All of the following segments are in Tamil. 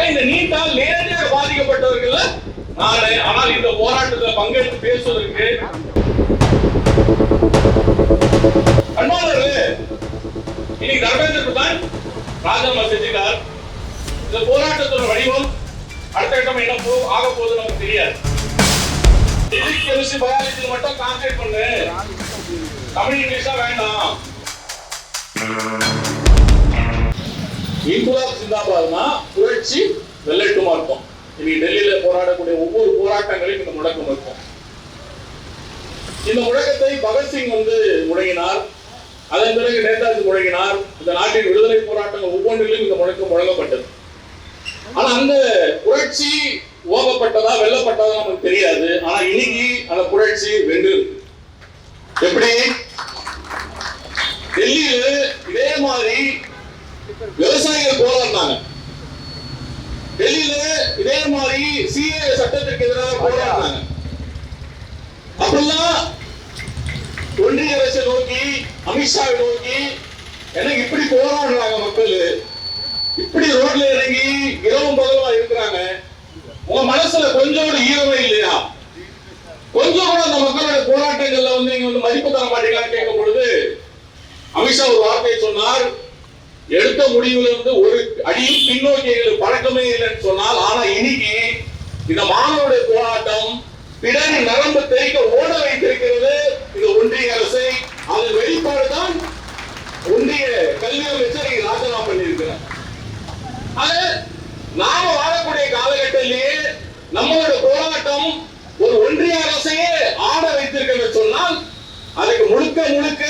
இந்த நீட்டால் நேரடியாக பாதிக்கப்பட்டவர்கள் நானே. ஆனால் இந்த போராட்டத்தில் பங்கேற்று பேசுவதற்கு அன்பாளர்களே, இன்னைக்கு தர்மேந்திர பிரதான் ராஜினாமா செஞ்சிட்டார். இந்த போராட்டத்தோட வடிவம் அடுத்த கட்டம் என்ன ஆக போகுது நமக்கு தெரியாது. கெமிஸ்ட்ரி பயாலஜி மட்டும் கான்சென்ட்ரேட் பண்ணு, தமிழ் இங்கிலீஷா வேண்டாம். இன்குலாப் சிந்தாபாத்னா புரட்சி வெள்ளட்டுமா இருக்கும். இன்னைக்கு டெல்லியில போராடக்கூடிய ஒவ்வொரு போராட்டங்களையும் இந்த முழக்கம் இருக்கும். இந்த முழக்கத்தை பகத்சிங் முழங்கினார். அதன் பிறகு நேதாஜி முழங்கினார். இந்த நாட்டின் விடுதலை போராட்டங்கள் ஒவ்வொன்றிலும் இந்த முழக்கம் முழங்கப்பட்டது. ஆனா அந்த புரட்சி ஓகப்பட்டதா வெல்லப்பட்டதா நமக்கு தெரியாது. ஆனா இன்னைக்கு அந்த புரட்சி வென்று எப்படி டெல்லியில இதே மாதிரி விவசாயிகள் போராடினாங்க. டெல்லியில இதே மாதிரி சிஏ சட்டத்திற்கு எதிராக போராடினாங்க. அப்பெல்லாம் ஒன்றிய அரசை நோக்கி, அமித்ஷாவை நோக்கி எனக்கு இப்படி போராடுறாங்க மக்கள், இப்படி ரோட்ல இறங்கி இரவும் பகலுமா இருக்கிறாங்க, உங்க மனசுல கொஞ்சம் கூட ஈரமே இல்லையா? கொஞ்சம் கூட அந்த மக்களோட போராட்டங்கள்ல நீங்க மதிப்பு தர மாட்டீங்களான்னு கேட்கும் பொழுது அமித்ஷா ஒரு வார்த்தையை சொன்னார். எடுத்த முடிவுல ஒரு அடியும் பின்னோக்கி பழக்கமே இல்லைன்னு சொன்னால், ஆனா இன்னைக்கு இந்த மாணவருடைய போராட்டம் பிடரி நரம்பு தேய்க்க ஓட வைத்திருக்கிறது இந்த ஒன்றிய அரசை. அதன் வெளிப்பாடுதான் ஒன்றிய கல்வி அமைச்சர் ராஜினாமா பண்ணியிருக்கிறார். நாம வாழக்கூடிய காலகட்டத்திலேயே நம்மளோட போராட்டம் ஒரு ஒன்றிய அரசையே ஆட வைத்திருக்கிறது சொன்னால் அதுக்கு முழுக்க முழுக்க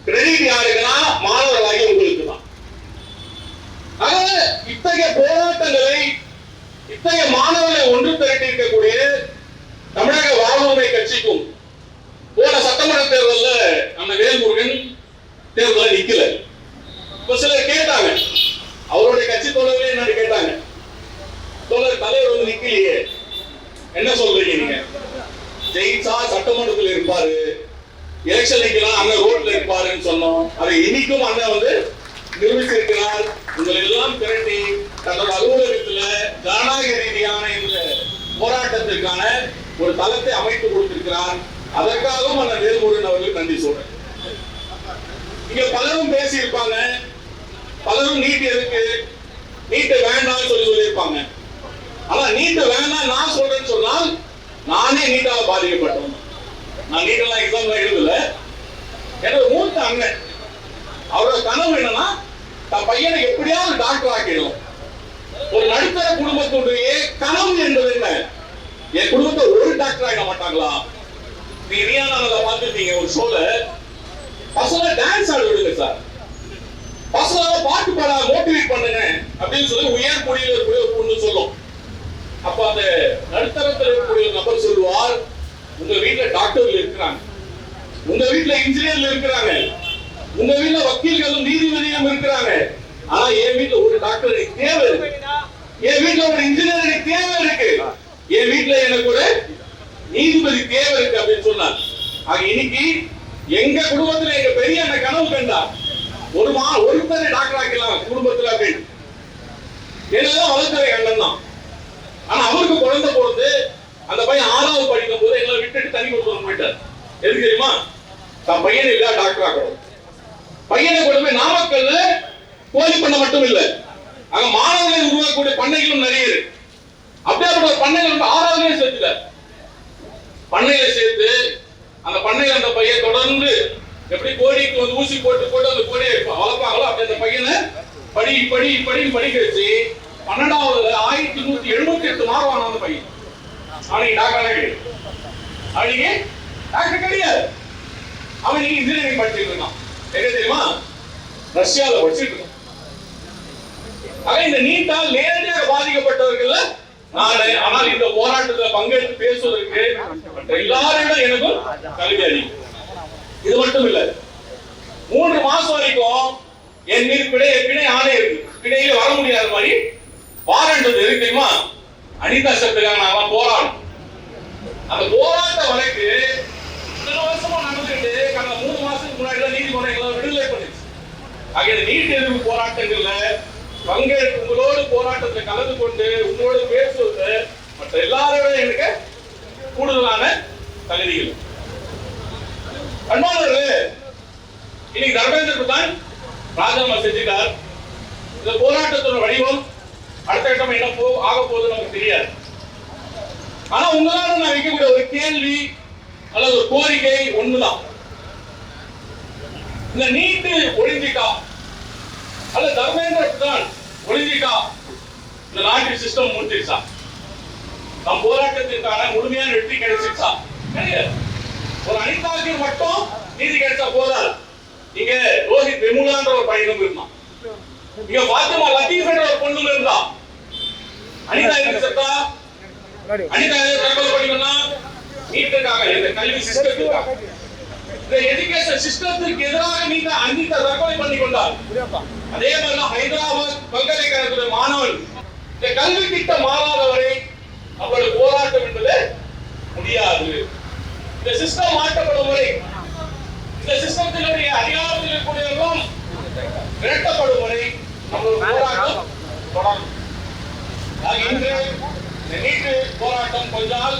கிரெடிட் யாருக்குன்னா மாணவர்களாகிய உங்களுக்கு தான். இத்தகைய போராட்டங்களை, இத்தகைய மாணவர்களை ஒன்று திரட்டி இருக்கக்கூடிய தமிழக வாழ்வுரிமை கட்சிக்கும் போன சட்டமன்ற தேர்தலில் நம்ம வேல்முருகன் தேர்தலில் நிக்கல. இப்ப சிலர் கேட்டாங்க, அவருடைய கட்சி தோழர்களே என்ன கேட்டாங்க, தலைவர் நிக்கலையே என்ன சொல்றீங்க நீங்க? ஜெயிச்சா சட்டமன்றத்தில் இருப்பாரு, எலெக்ஷன் நிக்கலாம், அண்ணன் ரோட்ல இருப்பாருன்னு சொன்னோம். அதை இன்னைக்கும் அண்ணன் நிரூபித்திருக்கிறார். உங்களை எல்லாம் திரட்டி தன்னோட அலுவலகத்துல ஜனநாயக ரீதியான இந்த போராட்டத்திற்கான ஒரு தளத்தை அமைத்து கொடுத்திருக்கிறார். அதற்காகவும் அண்ணன் வேல்முருகன் அவர்களுக்கு நன்றி சொல்றேன். இங்க பலரும் பேசி இருப்பாங்க, பலரும் நீட் எதுக்கு, நீட்டை வேண்டாம் சொல்லியிருப்பாங்க. ஆனா நீட்டை வேண்டாம் நான் சொல்றேன்னு சொன்னால் நானே நீட்டாக பாதிக்கப்பட்டோம். நான் நீட்டெல்லாம் எக்ஸாம் எழுதல. என்னோட மூத்த அண்ணன் அவரோட கனவு என்னன்னா தன் பையனை எப்படியாவது டாக்டர் ஆக்கிடும். ஒரு நடுத்தர குடும்பத்துடைய கனவு என்பது என்ன? என் குடும்பத்தை ஒரு டாக்டர் ஆகிட மாட்டாங்களா? நீங்க ரியானால பார்த்துட்டீங்க ஒரு ஷோல, பசங்க டான்ஸ் ஆட விடுங்க சார், பசங்க பாட்டு பாட மோட்டிவேட் பண்ணுங்க அப்படின்னு சொல்லி உயர் குடியில் இருக்கக்கூடிய ஒரு பொண்ணு சொல்லும். அப்ப அந்த நடுத்தரத்தில் இருக்கக்கூடிய நபர் சொல்லுவார், உங்க வீட்டுல டாக்டர்கள் இருக்கிறாங்க, உங்க வீட்டுல இன்ஜினியர்ல இருக்கிறாங்க, உங்க வீட்டுல வக்கீல்களும் நீதிபதியும் இருக்கிறாங்க. ஆனா என் வீட்டுல ஒரு டாக்டர் தேவை இருக்கு, என் வீட்டுல ஒரு இன்ஜினியர் தேவை இருக்கு, என் வீட்டுல எனக்கு ஒரு நீதிபதி தேவை இருக்கு அப்படின்னு சொன்னார். ஆக இன்னைக்கு எங்க குடும்பத்துல எங்க பெரிய அண்ணன் கனவு கண்டா ஒருத்தரை டாக்டர் ஆக்கலாம் குடும்பத்துல அப்படின்னு. என்னதான் வளர்த்துறை அண்ணன் தான். ஆனா அவருக்கு குழந்தை பொழுது அந்த பையன் 6வது படிக்கும் போது எங்களை விட்டுட்டு தனி கொடுத்து போயிட்டார். எதுக்கு தெரியுமா? தன் பையனை இல்ல டாக்டர் ஆக்கணும். பையனை கொண்டு போய் நாமக்கல்ல கோழி பண்ண மட்டும் இல்ல, அங்க மாணவர்களை உருவாக்கக்கூடிய பண்ணைகளும் நிறைய இருக்கு. அப்படியே பண்ணைகள் 6வதுலயே சேர்த்துட்டார். பண்ணையில சேர்த்து அந்த பண்ணையில அந்த பையன் தொடர்ந்து எப்படி கோழிக்கு ஊசி போட்டு போட்டு அந்த கோழியை வளர்ப்பாங்களோ அப்படி அந்த பையனை படிக்க வச்சு 12வதுல 1178 மார்க் வாங்கின அந்த பையன். அவனுக்கு டாக்டர் கிடையாது. அவன் இன்ஜினியரிங் படிச்சுட்டு இருக்கான். எங்க தெரியுமா? ரஷ்யால படிச்சுட்டு இருக்கான். இந்த நீட்டால் நேரடியாக பாதிக்கப்பட்டவர்கள் நானே. ஆனால் இந்த போராட்டத்தில் பங்கேற்று பேசுவதற்கு எல்லாரும் எனக்கும் கல்வி அறிவு. இது மட்டும் இல்ல, 3 மாசம் வரைக்கும் என் மீது பிணை ஆணை இருக்கு. பிணையில வர முடியாத மாதிரி வாரண்டது இருக்கு தெரியுமா? அனிதா சத்துக்காக நாம போராடும். அந்த போராட்ட வழக்கு இத்தனை வருஷமா நடந்துட்டு கடந்த 3 மாசத்துக்கு முன்னாடி நீதிமன்றம் விடுதலை பண்ணிச்சு. ஆகிய நீட் எதிர்ப்பு போராட்டங்கள்ல பங்கேற்று உங்களோடு போராட்டத்தில் கலந்து கொண்டு உங்களோடு பேசுவது மற்ற எல்லாரோட எனக்கு கூடுதலான தகுதிகள். அன்பானவர்களே, இன்னைக்கு தர்மேந்திர பிரதான் ராஜினாமா செஞ்சிட்டார். இந்த போராட்டத்தோட வடிவம் அடுத்த கட்டம் என்ன ஆக போகுது நமக்கு தெரியாது. ஆனா உங்களால நான் வைக்கக்கூடிய ஒரு கேள்வி அல்லது ஒரு கோரிக்கை ஒண்ணுதான். இந்த நீட்டு ஒழிஞ்சிட்டா அல்லது தர்மேந்திர பிரதான் ஒழிஞ்சிட்டா இந்த நாட்டின் சிஸ்டம் முடிஞ்சிருச்சா? நம் போராட்டத்திற்கான முழுமையான வெற்றி கிடைச்சிருச்சா? கிடையாது. ஒரு அனிதாக்கு மட்டும் நீதி கிடைச்சா போதாது. இங்க ரோஹித் வெமுலான்ற ஒரு பையனும் இருந்தான். இங்க பாத்திமா லத்தீஃப் என்ற ஒரு பொண்ணு இருந்தா. அனிதா எதுக்கு செத்தா? அனிதா தற்கொலை பண்ணிக்கணும்னா நீட்டுக்காக, இந்த கல்வி சிஸ்டத்துக்காக, இந்த எஜுகேஷன் சிஸ்டத்துக்கு எதிராக நீங்க அனிதா தற்கொலை பண்ணிக்கொண்டார். அதே மாதிரி ஹைதராபாத் பல்கலைக்கழகத்துடைய மாணவன் இந்த கல்வி திட்டம் மாறாதவரை அவர்கள் போராட்டம் என்பது முடியாது. இந்த சிஸ்டம் மாற்றப்படும் வரை, இந்த சிஸ்டத்தினுடைய அதிகாரத்தில் இருக்கக்கூடியவர்களும் விரட்டப்படும் வரை நம்மளுடைய போராட்டம் தொடரும். இன்று இந்த நீட்டு போராட்டம் கொஞ்ச நாள்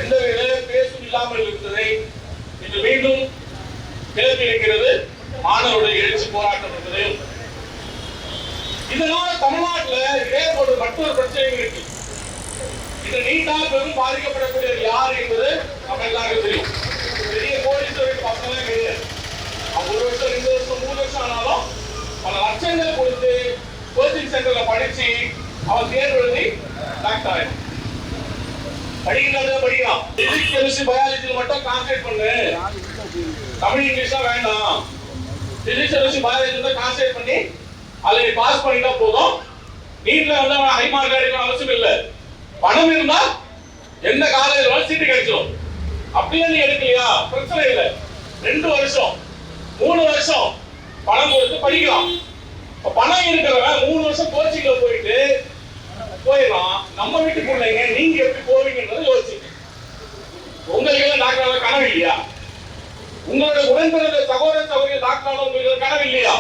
எந்தவித பேசும் இல்லாமல் இருந்ததை இன்று மீண்டும் கிளப்பி இருக்கிறது மாணவருடைய எழுச்சி போராட்டம் என்பதையும். இதனால் தமிழ்நாட்டில் இதே ஒரு மற்றொரு பிரச்சனைகள் இருக்கு. இந்த நீட்டால் பெரும் பாதிக்கப்படக்கூடிய யார் என்பது நம்ம எல்லாருக்கும் தெரியும். பெரிய கோடீஸ்வரர் பசங்களே கிடையாது. அவங்க 1 வருஷம் 2 வருஷம் 3 வருஷம் ஆனாலும் பல லட்சங்கள் கொடுத்து கோச்சிங் சென்டர்ல படிச்சு அவன் தேர்வு எழுதி டாக்டர் ஆயிடும். படிக்கிறது படிக்கலாம். பிசிக்ஸ் கெமிஸ்ட்ரி பயாலஜில மட்டும் கான்சென்ட்ரேட் பண்ணு, தமிழ் இங்கிலீஷ்லாம் வேண்டாம். பிசிக்ஸ் கெமிஸ்ட்ரி பயாலஜில கான்சென்ட்ரேட் பண்ணி அதை பாஸ் பண்ணிட்டா போதும். நீட்ல வந்து ஹை மார்க் எடுக்கணும் அவசியம் இல்லை. பணம் இருந்தா எந்த காலேஜ்ல சீட்டு கிடைச்சிடும். அப்படியே நீ எடுக்கலையா பிரச்சனை இல்லை. 2 வருஷம் 3 வருஷம் பணம் கொடுத்து படிக்கலாம். பணம் இருக்கிறவன் 3 வருஷம் கோச்சிங்ல போயிடலாம். நம்ம வீட்டுக்கு பிள்ளைங்க நீங்க எப்படி போவீங்கன்றதை யோசிச்சு. உங்களுக்கு எல்லாம் டாக்டர் கனவு இல்லையா? உங்களுடைய உடன்பிறந்த சகோதர சகோதரி டாக்டர் உங்களுக்கு கனவு இல்லையா?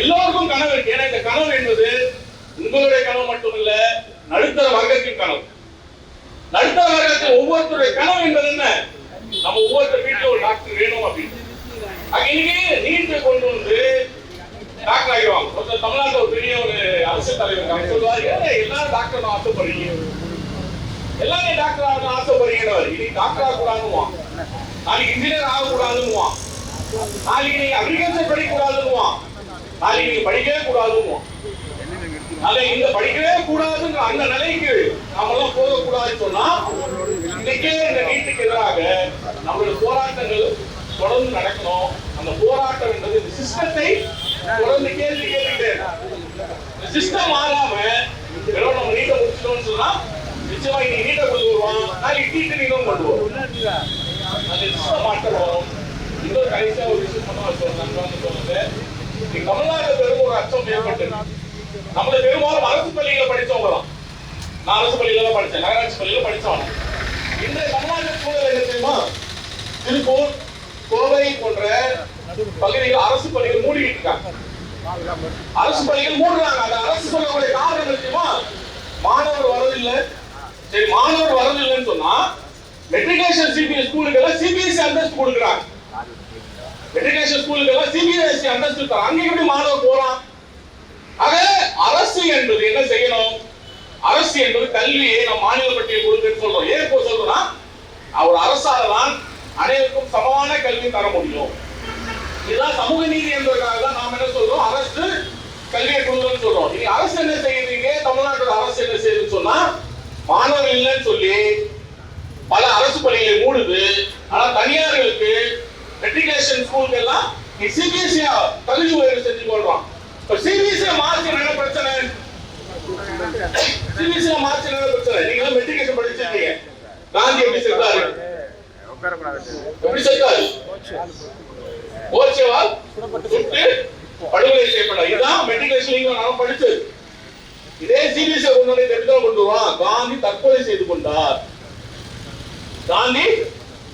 எல்லோருக்கும் கனவு இருக்கு. ஏன்னா இந்த கனவு என்பது உங்களுடைய கனவு மட்டும் இல்ல, நடுத்தர வர்க்கத்தின் கனவு. நடுத்தர வர்க்கத்தில் ஒவ்வொருத்தருடைய கனவு என்பது என்ன? நம்ம ஒவ்வொருத்தர் வீட்டுல ஒரு டாக்டர் வேணும் அப்படின்னு. இன்னைக்கு நீட்டை கொண்டு வந்து டாக்டர் ஆகிடுவாங்க. ஒருத்தர் தமிழ்நாட்டில் ஒரு பெரிய ஒரு அரசியல் தலைவர் சொல்லுவாரு, எல்லாரும் டாக்டர் ஆசைப்படுறீங்க, எல்லாரும் டாக்டர் ஆக ஆசைப்படுறீங்க. இன்னைக்கு டாக்டர் ஆகக்கூடாதுவான், நாளைக்கு இன்ஜினியர் ஆகக்கூடாதுன்னுவான், நாளைக்கு நீங்க அக்ரிகல்ச்சர் படிக்கக்கூடாதுன்னுவான், நாளைக்கு நீங்க படிக்கவே கூடாதுன்னுவான். இந்த படிக்கவே கூடாதுங்கிற அந்த நிலைக்கு நாமெல்லாம் போகக்கூடாதுன்னு சொன்னா இன்னைக்கே இந்த நீட்டுக்கு எதிராக நம்மளுடைய போராட்டங்கள் தொடர்ந்து நடக்கணும். அந்த போராட்டம் என்பது இந்த சிஸ்டத்தை தொடர்ந்து கேள்வி கேட்டுட்டே இந்த சிஸ்டம் மாறாம வெறும் நம்ம நீட்டை முடிச்சிட்டோம்னு சொன்னா நிச்சயமா இன்னைக்கு நீட்டை கொண்டு வருவான், நாளைக்கு நீட்டு நீங்களும் கொண்டு வரும். அந்த சிஸ்டம் மாற்றம் வரும். இன்னொரு கடைசியா ஒரு விஷயம் சொன்னது, தமிழ்நாடு பெரும் ஒரு அச்சம் ஏற்பட்டு நம்மள பெரும்பாலும் அரசு பள்ளிகளை படிச்சவங்க தான். நான் அரசு பள்ளியில தான் படிச்சேன், நகராட்சி பள்ளியில படிச்சவங்க. இந்த தமிழ்நாட்டு சூழல் என்ன தெரியுமா? திருப்பூர், கோவை போன்ற பகுதிகள் அரசு பள்ளிகள் மூடிட்டு இருக்காங்க. அரசு பள்ளிகள் மூடுறாங்க. அந்த அரசு சொல்லக்கூடிய காரணம் என்ன தெரியுமா? மாணவர் வரதில்லை. சரி, மாணவர் வரதில்லைன்னு சொன்னா மெட்ரிகுலேஷன் சிபிஎஸ்இ ஸ்கூலுக்கு எல்லாம் சிபிஎஸ்இ அந்தஸ்து கொடுக்குறாங்க. மெட்ரிகுலேஷன் ஸ்கூலுக்கு எல்லாம் சிபிஎஸ்இ அந்தஸ்து தராங்க. அங்க எப்படி மாணவர் போறான்? ஆக அரசு என்பது என்ன செய்யணும்? அரசு என்பது கல்வியை நம் மாநில பட்டியல் கொடுக்குன்னு சொல்றோம். ஏன் இப்போ சொல்றோம்னா ஒரு அரசால தான் அனைவருக்கும் சமமான கல்வி தர முடியும். இதுதான் சமூக நீதி என்பதற்காக தான் நாம் என்ன சொல்றோம்? அரசு கல்வியை கொடுக்கணும்னு சொல்றோம். நீங்க அரசு என்ன செய்யுறீங்க? தமிழ்நாட்டோட அரசு என்ன செய்யுதுன்னு சொன்னா மாணவர்கள் இல்லைன்னு சொல்லி பல அரசு பள்ளிகளை மூடுது. ஆனா தனியார்களுக்கு மெட்ரிகுலேஷன் ஸ்கூலுக்கு எல்லாம் சிபிஎஸ்இ தகுதி உயர்வு செஞ்சு கொள்றான். சிபிஎஸ்இ மார்க் என்ன பிரச்சனை? சிபிஎஸ்இ மார்க் என்ன பிரச்சனை? நீங்க மெட்ரிகுலேஷன் படிச்சிருக்கீங்க. காந்தி எப்படி செத்தாரு? எப்படி செத்தாரு? கோச்சேவால் சுட்டு படுகொலை செய்யப்பட்டார். இதுதான் மெட்ரிகுலேஷன் நீங்க நாம படிச்சது. இதே சிபிஎஸ்இ கொண்டு தெரிஞ்சவங்க கொண்டு வருவான். காந்தி தற்கொலை செய்து கொண்டார். காந்தி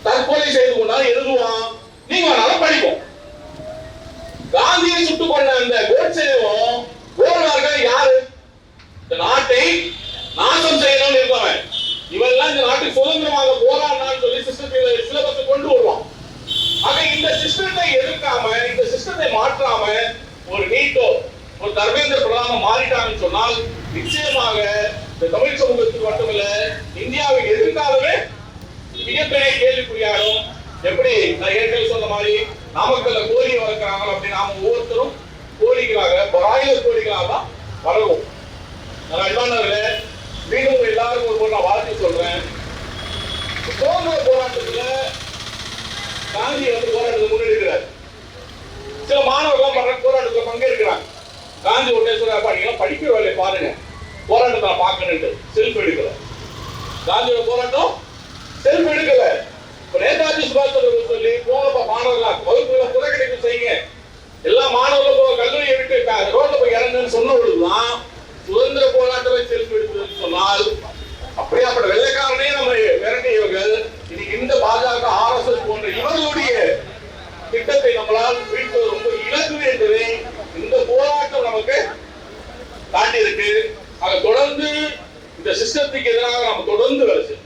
தற்கொலை செய்து கொண்டார் எழுதுவான். நீங்க நல்லா படிப்போம். காந்தியை சுட்டுக் கொண்ட அந்த கோட்சேவும் இருக்கிற யாரு? இந்த நாட்டை நாசம் செய்யணும்னு இருக்கவன். இவெல்லாம் இந்த நாட்டுக்கு சுதந்திரமாக போராடணும்னு சொல்லி சிலபஸை கொண்டு வருவான். ஆக இந்த சிஸ்டத்தை எதிர்க்காம, இந்த சிஸ்டத்தை மாற்றாம ஒரு நீட்டோ ஒரு தர்மேந்திர பிரதானம் மாறிட்டாங்கன்னு சொன்னால் நிச்சயமாக இந்த தமிழ் சமூகத்துக்கு மட்டுமல்ல இந்தியாவின் எதிர்காலமே மிகப்பெரிய கேள்விக்குறியாகும். எப்படி நான் ஏற்கனவே சொன்ன மாதிரி நாமக்கல்ல கோழி வளர்க்கிறாங்க அப்படின்னு நாம ஒவ்வொருத்தரும் கோழிகளாக பிராய்லர் கோழிகளாக தான் வளரும். அன்பானவர்களே, மீண்டும் எல்லாருக்கும் ஒரு நான் வாழ்த்து சொல்றேன். சுதந்திர போராட்டத்துல காந்தி போராட்டத்தை முன்னெடுக்கிறார். சில மாணவர்கள் போராட்டத்துல பங்கேற்கிறாங்க. காந்தி ஒன்னே சொல்றாரு, நீங்க படிக்கிற வேலையை பாருங்க, போராட்டத்தை பார்க்கணும்னு செல்ஃப் எடுக்கல. காந்தியோட போராட்டம் செல்ஃப் எடுக்கல. நேதாஜி சுபாஷ் சந்திர சொல்லி போங்கப்பா மாணவர்களா வகுப்புகளை புறக்கணிப்பு செய்யுங்க, எல்லா மாணவர்களும் கல்லூரியை விட்டு ரோட்ல போய் இறங்குன்னு சொன்ன பொழுதுதான் சுதந்திர போராட்டத்தை செல்ஃப் எடுக்குதுன்னு சொன்னால் அப்படியாப்பட்ட வெள்ளைக்காரனே நம்ம விரட்டியவர்கள் இன்னைக்கு இந்த பாஜக RSS போன்ற இவர்களுடைய திட்டத்தை நம்மளால் வீழ்த்துவது ரொம்ப இலகுவே என்பதை இந்த போராட்டம் நமக்கு காட்டி இருக்கு. ஆக தொடர்ந்து இந்த சிஸ்டத்துக்கு எதிராக நம்ம தொடர்ந்து வேலை செய்யணும்.